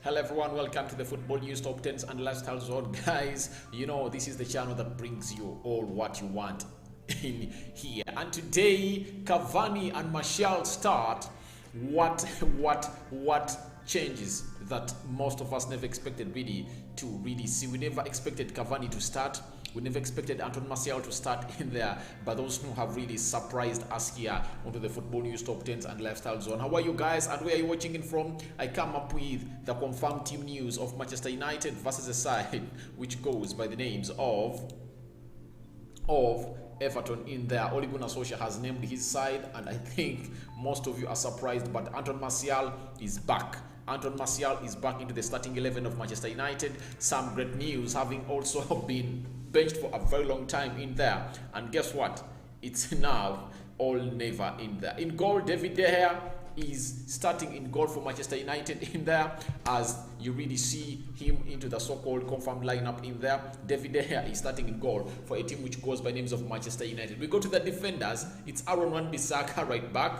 Hello everyone, welcome to the Football News Top 10s and Lifestyle Zone. Guys, you know this is the channel that brings you all what you want in here. And today, Cavani and Martial start. What changes that most of us never expected really to really see. We never expected Cavani to start. We never expected Anton Martial to start in there, but those who have really surprised us here onto the Football News Top 10s and Lifestyle Zone. How are you guys and where are you watching in from? I come up with the confirmed team news of Manchester United versus a side which goes by the names of Everton in there. Ole Gunnar Solskjaer has named his side, and I think most of you are surprised, but Anton Martial is back. Anton Martial is back into the starting 11 of Manchester United. Some great news, having also been benched for a very long time in there. And guess what? It's now all never in there. In goal, David De Gea is starting in goal for Manchester United in there, as you really see him into the so-called confirmed lineup in there. David De Gea is starting in goal for a team which goes by names of Manchester United. We go to the defenders. It's Aaron Wan-Bissaka right back.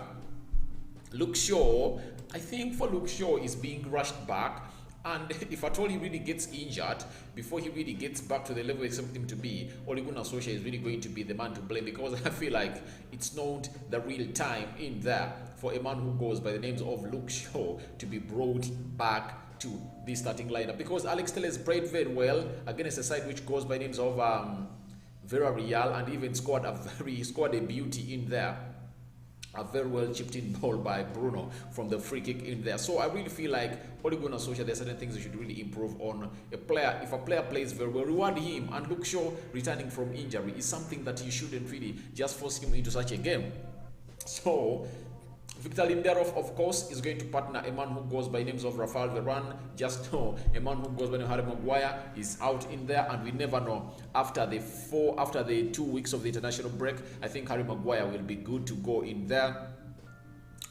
Luke Shaw, I think for Luke Shaw is being rushed back, and if at all he really gets injured before he really gets back to the level we expect him to be, Ole Gunnar Solskjaer is really going to be the man to blame, because I feel like it's not the real time in there for a man who goes by the names of Luke Shaw to be brought back to the starting lineup, because Alex Telles played very well against a side which goes by names of Villarreal, and even scored a beauty in there. A very well chipped in ball by Bruno from the free kick in there. So I really feel like Ole Gunnar Solskjaer, there are certain things we should really improve on. A player, if a player plays very well, reward him. And Luke Shaw returning from injury is something that you shouldn't really just force him into such a game. So Victor Lindelof, of course, is going to partner a man who goes by names of Raphael Varane. Just know a man who goes by the name of Harry Maguire is out in there, and we never know. After the 2 weeks of the international break, I think Harry Maguire will be good to go in there.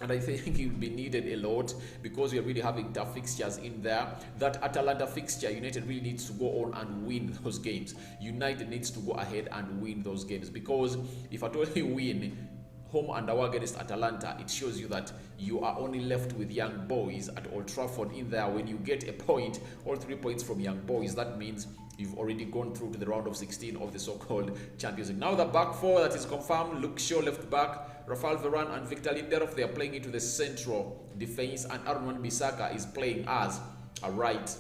And I think he will be needed a lot, because we are really having tough fixtures in there. That Atalanta fixture, United really needs to go on and win those games. United needs to go ahead and win those games, because if at all you win home and away against Atalanta, it shows you that you are only left with young boys at Old Trafford in there. When you get a point, all 3 points from young boys, that means you've already gone through to the round of 16 of the so-called Champions League. Now the back four that is confirmed: Luke Shaw left back, Raphael Varane and Victor Lindelof, they are playing into the central defense, and Aaron Wan-Bissaka is playing as a right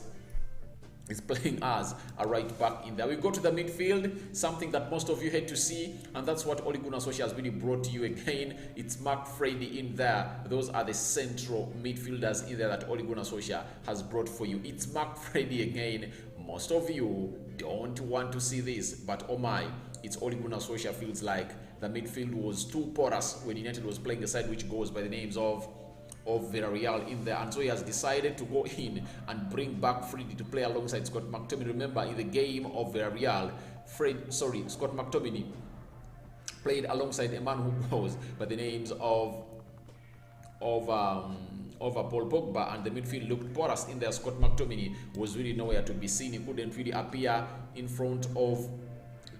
back in there. We go to the midfield, something that most of you hate to see, and that's what Ole Gunnar Solskjaer has really brought to you again. It's Mark Freddy in there. Those are the central midfielders in there that Ole Gunnar Solskjaer has brought for you. It's Mark Freddy again. Most of you don't want to see this, but oh my, it's Ole Gunnar Solskjaer. Feels like the midfield was too porous when United was playing a side which goes by the names of Villarreal in there, and so he has decided to go in and bring back Freddy to play alongside Scott McTominay. Remember, in the game of Villarreal, Scott McTominay played alongside a man who goes by the names of Paul Pogba, and the midfield looked porous in there. Scott McTominay was really nowhere to be seen. He couldn't really appear in front of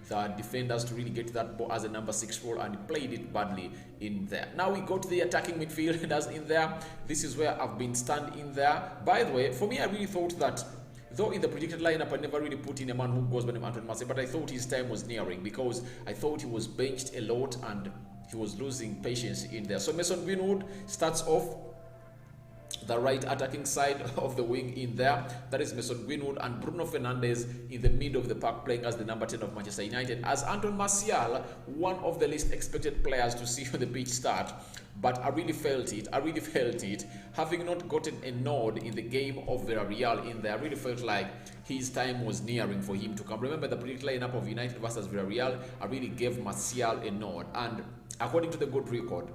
the defenders to really get that ball as a number 6 role, and he played it badly in there. Now we go to the attacking midfielders in there. This is where I've been stunned in there. By the way, for me, I really thought that, though in the predicted lineup I never really put in a man who goes by the name of Anton Martial, but I thought his time was nearing, because I thought he was benched a lot and he was losing patience in there. So Mason Greenwood starts off the right attacking side of the wing in there. That is Mason Greenwood, and Bruno Fernandes in the mid of the park playing as the number 10 of Manchester United, as Anton Martial, one of the least expected players to see on the pitch start. But I really felt it, having not gotten a nod in the game of Villarreal in there. I really felt like his time was nearing for him to come. Remember the predicted lineup of United versus Villarreal, I really gave Martial a nod, and according to the good record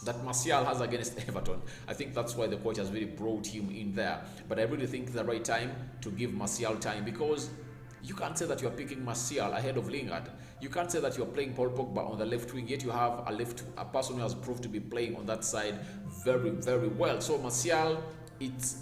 that Martial has against Everton, I think that's why the coach has really brought him in there. But I really think it's the right time to give Martial time, because you can't say that you're picking Martial ahead of Lingard. You can't say that you're playing Paul Pogba on the left wing, yet you have a person who has proved to be playing on that side very, very well. So Martial, it's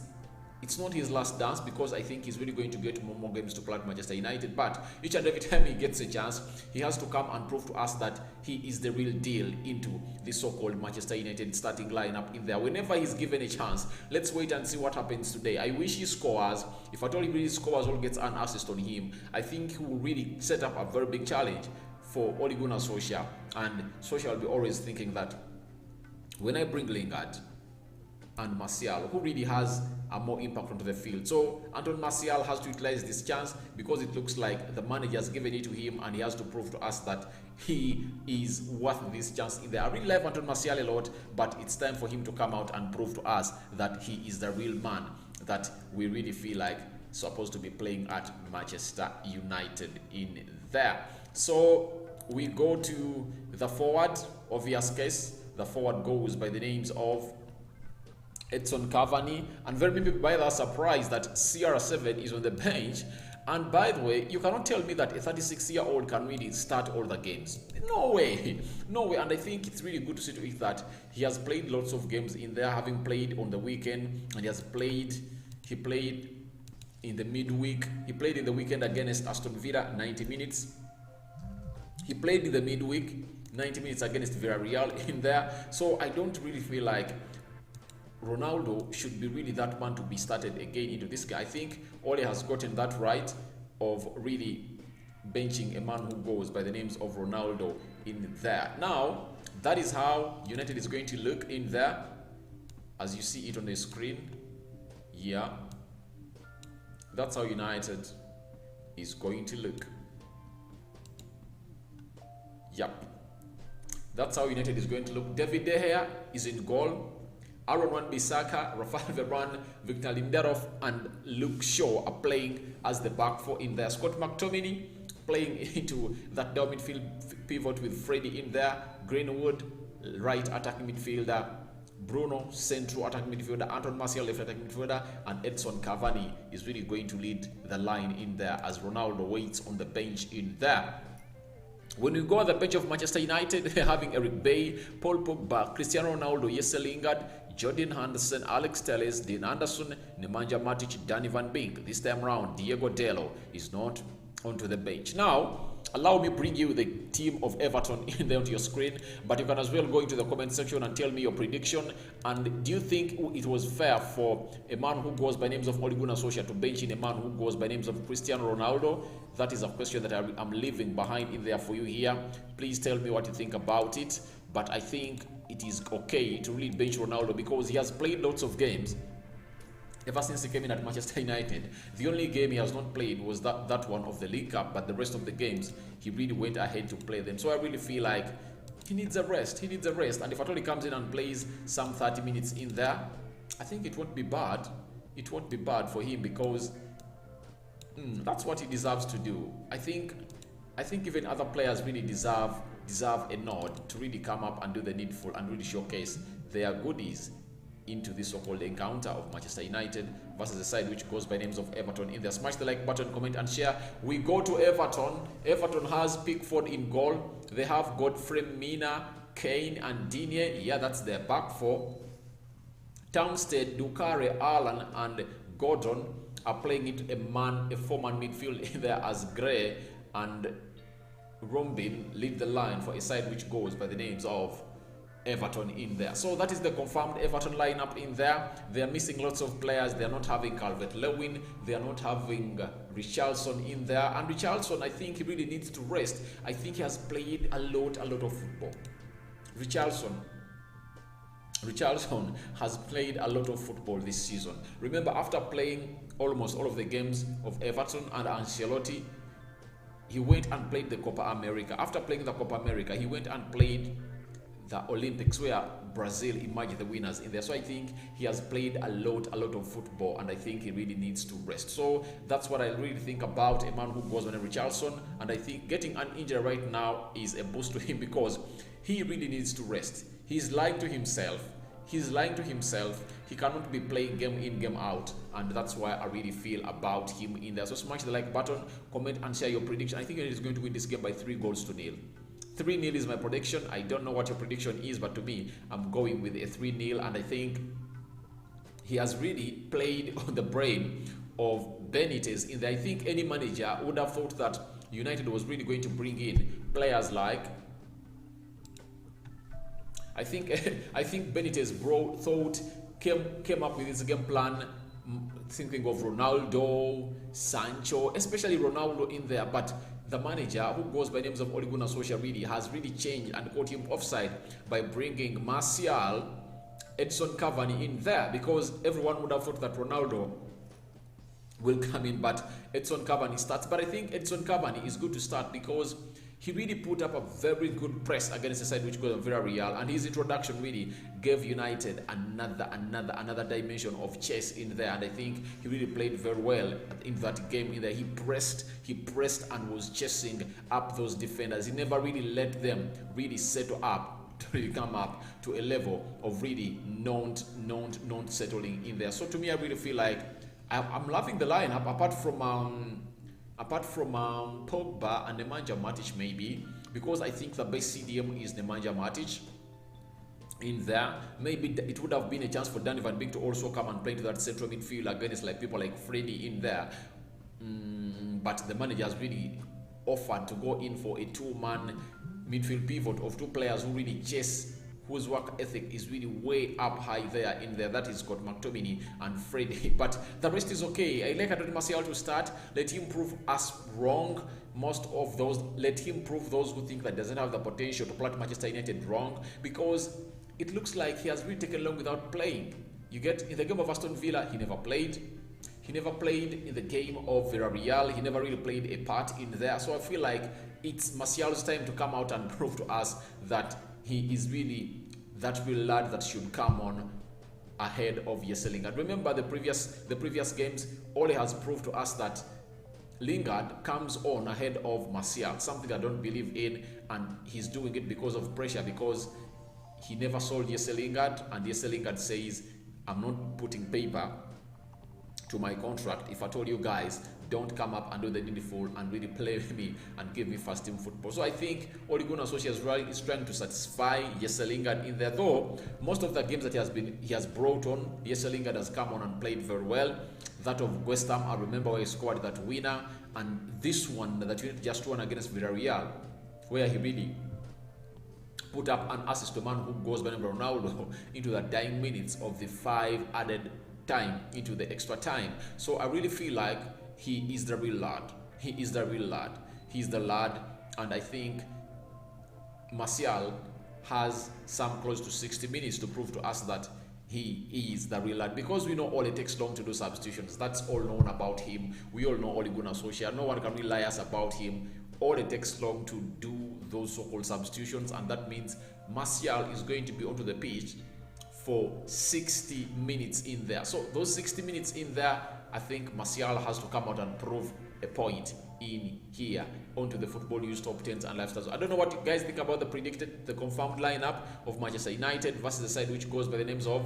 it's not his last dance, because I think he's really going to get more games to play at Manchester United. But each and every time he gets a chance, he has to come and prove to us that he is the real deal into the so-called Manchester United starting lineup in there. Whenever he's given a chance, let's wait and see what happens today. I wish he scores. If at all he really scores or gets an assist on him, I think he will really set up a very big challenge for Ole Gunnar Solskjaer. And Solskjaer will be always thinking that when I bring Lingard and Martial, who really has a more impact onto the field. So Anton Martial has to utilize this chance, because it looks like the manager has given it to him, and he has to prove to us that he is worth this chance in there. I really love Anton Martial a lot, but it's time for him to come out and prove to us that he is the real man that we really feel like supposed to be playing at Manchester United in there. So we go to the forward. Obvious case, the forward goes by the names of Edson Cavani, and very many people are surprised that CR7 is on the bench. And by the way, you cannot tell me that a 36-year-old can really start all the games. No way, no way. And I think it's really good to see to it that he has played lots of games in there, having played on the weekend, and he played in the midweek. He played in the weekend against Aston Villa, 90 minutes. He played in the midweek, 90 minutes against Villarreal in there. So I don't really feel like Ronaldo should be really that man to be started again into this guy. I think Ole has gotten that right of really benching a man who goes by the names of Ronaldo in there. Now, that is how United is going to look in there, as you see it on the screen. Yeah, that's how United is going to look. Yep, that's how United is going to look. David De Gea is in goal. Aaron Wan-Bissaka, Raphael Varane, Victor Lindelof, and Luke Shaw are playing as the back four in there. Scott McTominay playing into that down midfield pivot with Freddie in there. Greenwood, right attacking midfielder. Bruno, central attacking midfielder. Anton Martial, left attacking midfielder. And Edson Cavani is really going to lead the line in there as Ronaldo waits on the bench in there. When we go on the bench of Manchester United, they're having Eric Bailly, Paul Pogba, Cristiano Ronaldo, Jesse Lingard, Jordan Henderson, Alex Telles, Dean Anderson, Nemanja Matic, Danny Van Beek. This time round, Diego Dallo is not onto the bench. Now, allow me bring you the team of Everton in there onto your screen, but you can as well go into the comment section and tell me your prediction. And do you think it was fair for a man who goes by names of Ole Gunnar Solskjaer to bench in a man who goes by names of Cristiano Ronaldo? That is a question that I'm leaving behind in there for you here. Please tell me what you think about it. But I think it is okay to really bench Ronaldo, because he has played lots of games ever since he came in at Manchester United. The only game he has not played was that one of the League Cup, but the rest of the games he really went ahead to play them. So I really feel like he needs a rest. He needs a rest. And if at all he comes in and plays some 30 minutes in there, I think it won't be bad. It won't be bad for him, because that's what he deserves to do. I think even other players really deserve a nod to really come up and do the needful and really showcase their goodies into this so-called encounter of Manchester United versus the side which goes by names of Everton in there. Smash the like button, comment and share. We go to Everton. Everton has Pickford in goal. They have Godfrey Mina, Kane and Digne. Yeah, that's their back four. Townsend, Dukare, Alan and Gordon are playing it a four-man midfield in there as Gray and Rombin lead the line for a side which goes by the names of Everton in there. So that is the confirmed Everton lineup in there. They are missing lots of players. They are not having Calvert-Lewin. They are not having Richarlison in there. And Richarlison, I think he really needs to rest. I think he has played a lot of football. Richarlison has played a lot of football this season. Remember, after playing almost all of the games of Everton and Ancelotti, he went and played the Copa America. After playing the Copa America, he went and played the Olympics, where Brazil emerged the winners in there. So I think he has played a lot of football, and I think he really needs to rest. So that's what I really think about a man who goes on a Richarlison, and I think getting an injury right now is a boost to him, because he really needs to rest. He's lying to himself. He's lying to himself. He cannot be playing game in, game out, and that's why I really feel about him in there. So smash the like button, comment and share your prediction. I think he is going to win this game by 3-0. 3-0 is my prediction. I don't know what your prediction is, but to me, I'm going with a 3-0, and I think he has really played on the brain of Benitez in there. I think any manager would have thought that United was really going to bring in players like, I think Benitez came up with his game plan, thinking of Ronaldo, Sancho, especially Ronaldo in there. But the manager, who goes by names of Ole Gunnar Solskjaer, really has really changed and caught him offside by bringing Martial, Edson Cavani in there, because everyone would have thought that Ronaldo will come in, but Edson Cavani starts. But I think Edson Cavani is good to start because he really put up a very good press against the side which goes on Villarreal, and his introduction really gave United another dimension of chess in there. And I think he really played very well in that game. In there, he pressed and was chasing up those defenders. He never really let them really settle up to really come up to a level of really not settling in there. So to me, I really feel like I'm loving the lineup, apart from Pogba and Nemanja Matic, maybe, because I think the best CDM is Nemanja Matic in there. Maybe it would have been a chance for Donny van Beek to also come and play to that central midfield against like people like Freddy in there. But the manager has really offered to go in for a two-man midfield pivot of two players who really chase, whose work ethic is really way up high there in there. That is Scott McTominay and Freddy. But the rest is okay. I like Anthony Martial to start. Let him prove us wrong. Let him prove those who think that doesn't have the potential to play Manchester United wrong, because it looks like he has really taken long without playing. You get, in the game of Aston Villa, he never played. He never played in the game of Villarreal. He never really played a part in there. So I feel like it's Martial's time to come out and prove to us that he is really that real lad that should come on ahead of Jesse Lingard. Remember the previous games, Ole has proved to us that Lingard comes on ahead of Martial, something I don't believe in, and he's doing it because of pressure, because he never sold Jesse Lingard, and Jesse Lingard says, I'm not putting paper to my contract if I told you guys don't come up and do the needful and really play with me and give me first team football. So I think Ole Gunnar Solskjaer is trying to satisfy Jesse Lingard in there, though most of the games that he has brought on, Jesse Lingard has come on and played very well. That of West Ham, I remember where he scored that winner, and this one that you just won against Villarreal, where he really put up an assist to man who goes by name of Ronaldo into the dying minutes of the 5 added time into the extra time. So I really feel like he is the real lad. He is the real lad. He's the lad, and I think Martial has some close to 60 minutes to prove to us that he is the real lad, because we know Ole takes long to do substitutions. That's all known about him. We all know Ole Gunnar Solskjaer. No one can really lie us about him. Ole takes long to do those so-called substitutions, and that means Martial is going to be onto the pitch for 60 minutes in there. So those 60 minutes in there, I think Martial has to come out and prove a point in here onto the Football News Top 10s and Lifestyles. I don't know what you guys think about the confirmed lineup of Manchester United versus the side which goes by the names of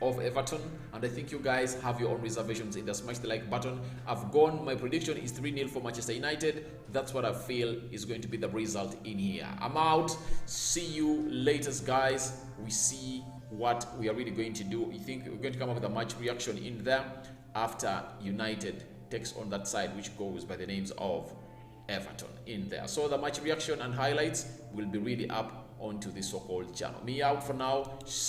Everton, and I think you guys have your own reservations in there. Smash the like button. I've gone, my prediction is 3-0 for Manchester United. That's what I feel is going to be the result in here. I'm out. See you later, guys. We see what we are really going to do. You think we're going to come up with a match reaction in there after United takes on that side which goes by the names of Everton in there. So the match reaction and highlights will be really up onto this so-called channel. Me out for now.